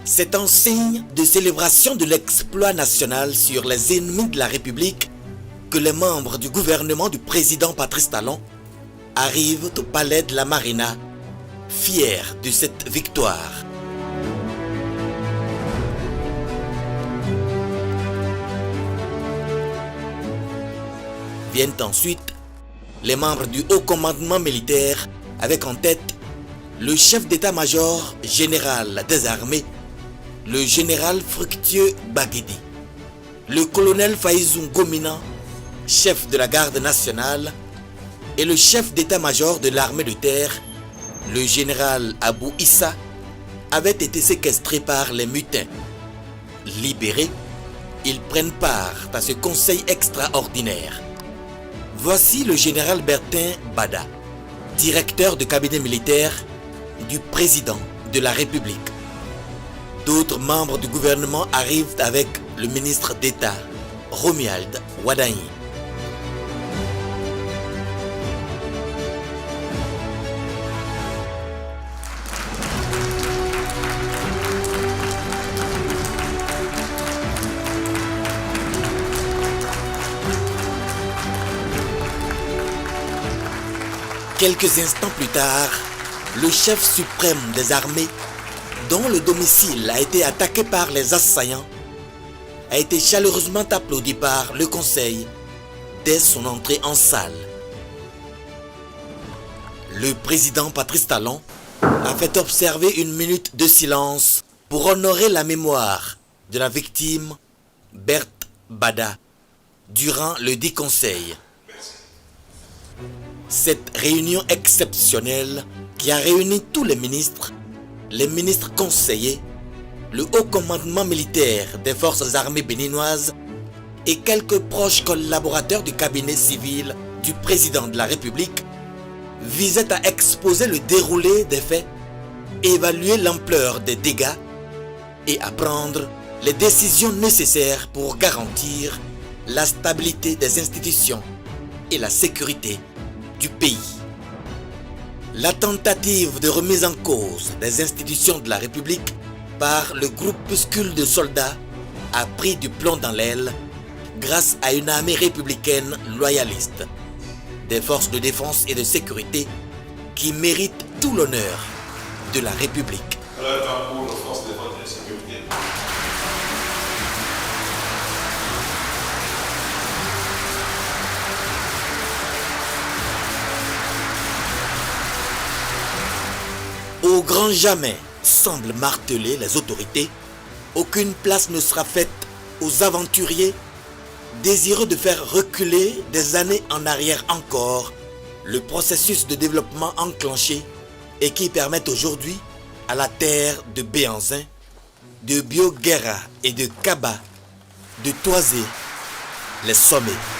C'est un signe de célébration de l'exploit national sur les ennemis de la République que les membres du gouvernement du président Patrice Talon arrivent au palais de la Marina, fiers de cette victoire. Viennent ensuite les membres du haut commandement militaire avec en tête le chef d'état-major général des armées, le général Fructueux Baguedi, le colonel Faïzou Gomina, chef de la garde nationale, et le chef d'état-major de l'armée de terre, le général Abou Issa, avaient été séquestrés par les mutins. Libérés, ils prennent part à ce conseil extraordinaire. Voici le général Bertin Bada, directeur de cabinet militaire du président de la République. D'autres membres du gouvernement arrivent avec le ministre d'État, Romuald Wadaï. Quelques instants plus tard, le chef suprême des armées, dont le domicile a été attaqué par les assaillants, a été chaleureusement applaudi par le conseil dès son entrée en salle. Le président Patrice Talon a fait observer une minute de silence pour honorer la mémoire de la victime Berthe Bada durant le dit conseil. Cette réunion exceptionnelle qui a réuni tous les ministres conseillers, le haut commandement militaire des forces armées béninoises et quelques proches collaborateurs du cabinet civil du président de la République visait à exposer le déroulé des faits, évaluer l'ampleur des dégâts et à prendre les décisions nécessaires pour garantir la stabilité des institutions et la sécurité du pays. La tentative de remise en cause des institutions de la République par le groupuscule de soldats a pris du plomb dans l'aile grâce à une armée républicaine loyaliste, des forces de défense et de sécurité qui méritent tout l'honneur de la République. Au grand jamais, semble marteler les autorités, aucune place ne sera faite aux aventuriers désireux de faire reculer des années en arrière encore le processus de développement enclenché et qui permet aujourd'hui à la terre de Béhanzin, de Bioguerra et de Kaba de toiser les sommets.